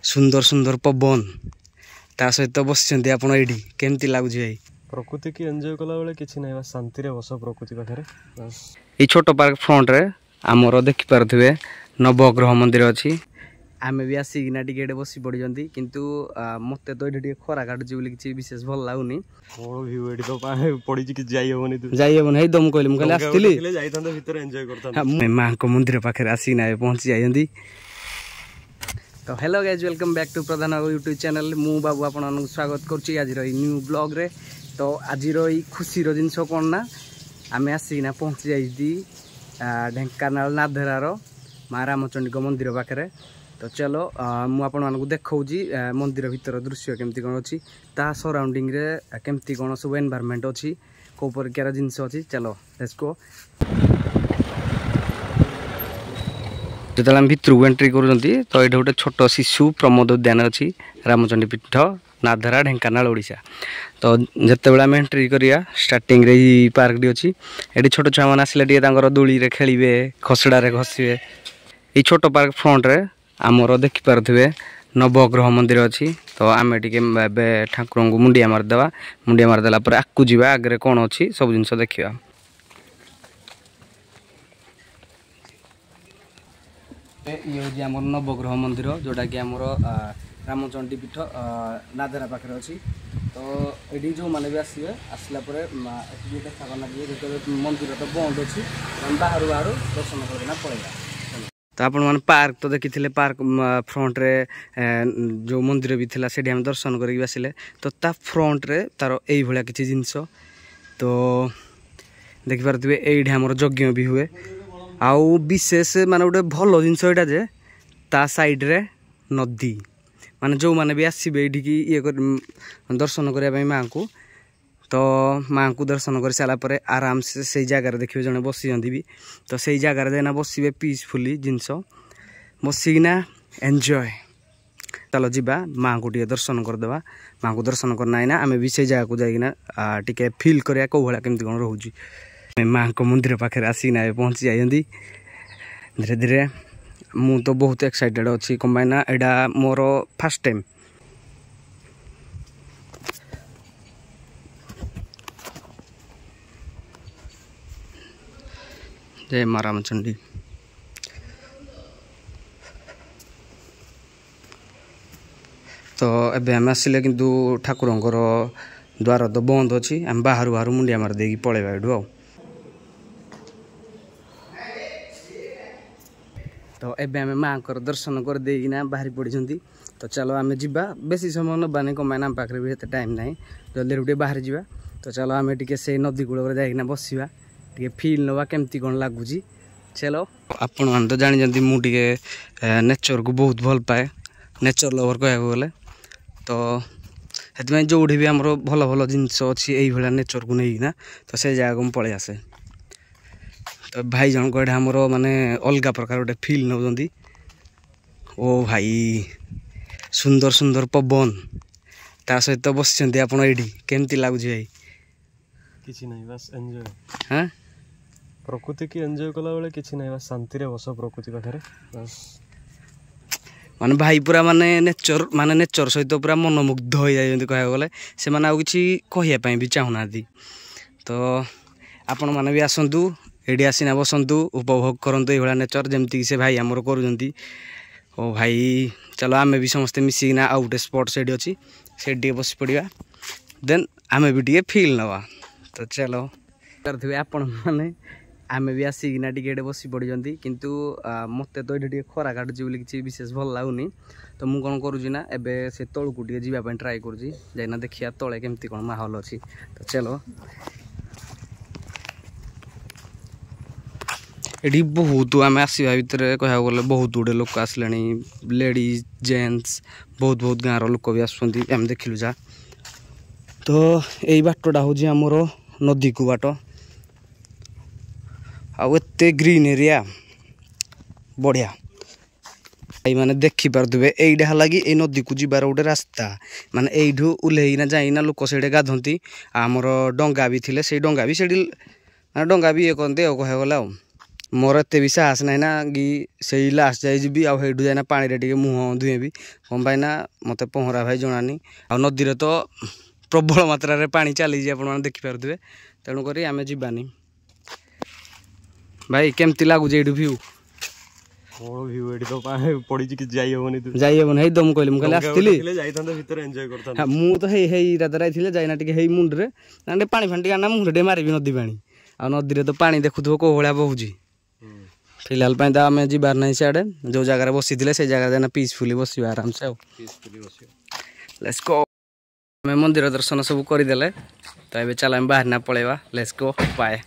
सुंदर सुंदर पवन ता सहित बसचंदी आपण एडी केमती लागुजी भाई प्रकृति की एंजॉय कला बेले किछि नै बस शांति रे बस प्रकृति पाखरे बस ई छोटो पार्क फ्रंट रे आमर देखि पारथुवे नवग्रह मंदिर अछि आमे भी आसिकिना टिके बसी पड़ी जंती किंतु मते तो एडी खरा काटुची बोली किछि विशेष भल लागुनी ओ व्यू एडी तो पड़ी कि जाई होनी तू जाई होन हे दम कहली म आस्तिली जाई थांदा भीतर एंजॉय करता मां को मंदिर पाखरे आसिकिना पहुंची जायंती। तो hello guys welcome back to Pradhan YouTube channel मु बाबू आपन स्वागत करुच्ची आज न्यू ब्लॉग रे। तो आज खुशी जिनस कौन ना आम आसिकिना पहुँची जाइए ढेंकानाल नाधरार माँ रामचंडी मंदिर पाखे। तो चलो मुझे देखी मंदिर भीतर दृश्य केमती कौन अच्छी ता सराउंडिंग रे केमती कौन सब एनवायरनमेंट अच्छी कौ प्रकार जिनस अच्छी चलो लेट्स गो। जो आम भितर एंट्री करूँ तो ये गोटे छोट शिशु प्रमोद उद्यान अच्छी रामचंडी पीठ नाधरा ढेंकानाल ओडिशा। तो जिते आम एंट्री करिया स्टार्टिंग रे पार्क टी अच्छी ये छोट छुआ मैंने आसिले दोली रे खेलिबे खसड़ा रे घसीबे। ये छोट पार्क फ्रंट रे आमर देखि पारथुवे नवग्रह मंदिर अच्छी। तो आम टिके ठाकुर को मुंडिया मारदेवा मुंडिया मारदेला पर आकु जीवा आगे कौन अच्छी सब जिनस देखा। ये हूँ आम नवग्रह मंदिर जोटा कि आमर रामचंडी पीठ नाधरा पाखे अच्छी। तो ये जो मैंने भी आसवे आसला देखा लगे जो मंदिर तो बंद अच्छी बाहर बाहर दर्शन करना पड़ेगा। तो आपण मैंने पार्क तो देखी पार्क फ्रंट रे जो मंदिर भी थिला सेठी हम दर्शन करके आसिले। तो ता फ्रंट रे तार यही भाया किसी जिनस तो देखिपारे ये आमर यज्ञ भी हुए आउ विशेष माने गोटे भल जिनस यहाँ जे ता साइड रे नदी माने जो माने भी आसबे ये ये दर्शन करने माँ को। तो माँ को दर्शन कर सारापर आराम से से जगार देखिए जड़े बसी भी तो से जगार जाना बसवे पीसफुली जिनस बसिकिना एंजॉय। चलो जीवा माँ को टे दर्शन करदे माँ को दर्शन करना है ना आम भी से जगह को जाइना टे फिल करा कौ भाया केमती कौन रोचे माँ को मंदिर पाखे आसिकिना पहुँची जाइए धीरे धीरे। मु तो बहुत एक्साइटेड अच्छी कमाय ना एटा मोर फास्ट टाइम। जय माँ रामचंडी। तो एबे आम आसिले किंतु ठाकुरंकर द्वार तो बंद अच्छी आम बाहर बाहर मुंडिया मार देकी पलैबा एठू आ। तो एबे आम माँ को दर्शन कर देना बाहरी पड़ी। तो चलो आम जीवा बेसी समय नबानी कमाय आम पाखे भी एत टाइम ना जल्दी गोटे बाहर जावा। तो चलो आम टे से नदी कूल जाइना बसवा टे फिल नवा केमती कौन लगुच। चलो आपण मैंने तो जानी मुझे नेचर को बहुत भल पाए नेचर लवर कह गले। तो से जो भी आम भल भल जिनस अच्छी यही नेचर को लेकिन तो से जगह को पलि आसे। तो भाई जनक ये आमर माने अलग प्रकार गोटे फिल नौ। ओ भाई सुंदर सुंदर पवन ता सहित बसचंदी आपण एडी केमती लागुजी भाई किछि नै बस एंजॉय। हां प्रकृति की एंजॉय कला बेले किछि नै बस शांति रे बस प्रकृति पाखरे बस माने भाई पूरा माने नेचर सहित पूरा मनमुग्ध हो जाय कह गले से माने आ किछि कहिया पई भी चाहना दी। तो आपण माने भी आसंतु एडी आसीना बसंतु उपभोग करंतु ए भला नेचर जेमती से भाई आमर करूजंती। ओ भाई चलो आमे भी समस्त मिसिकिना आउ गोटे स्पॉट सेडी अच्छी से बस पड़ा देन आमे भी टे फिल नवा। तो चलो करथिबे आपण माने आमे भी आसिकिना टिके बसी पड़ी किंतु मते तो ये खरा काटुची बोली किसी विशेष भल लागुनी। तो मु कौन करुँची ना एबे से तलू टे जावाई ट्राए करुँची जाइना देखिया तले केमती कौन माहौल अच्छी। तो चलो ये बहुत आम आसवा भितर कह गले बहुत गुड़े लोक आसले लेडीज जेन्ट्स बहुत बहुत गाँव लोक भी आम देखिलु जा। तो यही बाटटा हूँ आमर नदी को बाट आत ग्रीन एरिया बढ़िया माने देखी पारे यहीटा लगी ये नदी को जीवार गोटे रास्ता माने यू ओह्लैना जाइना लोक से गाधती आमर डंगा भी थे से डंगा भी से डंगा भी ये करते कह गला मोर एत भी साहस ना ना कि से लास्ट जाए जी आउ जाइना पानी टे मुँह धुएबी कम पाई ना मत पहरा भाई जनानी आ नदी तो प्रबल मात्रा पानी चली आप देखिपे तेणुक आम जानी भाई केमती लगुच ये भ्यू जाइबन दम कहली मुझे आसती मुझे इरादा जाइना टे मुंडे ना पानी फाणी आना मुंडे मारिबी नदी पानी आ नदी तो पानी देखुव कौ भाया बहुची फिलहाल तो आम जबार ना सियाड़े जो जगार बसी से जगह पीसफुली बस आराम से लेट्स गो आम मंदिर दर्शन सब करदे तो ये चल आम बाहर ना पलैबा लेट्स गो बाय।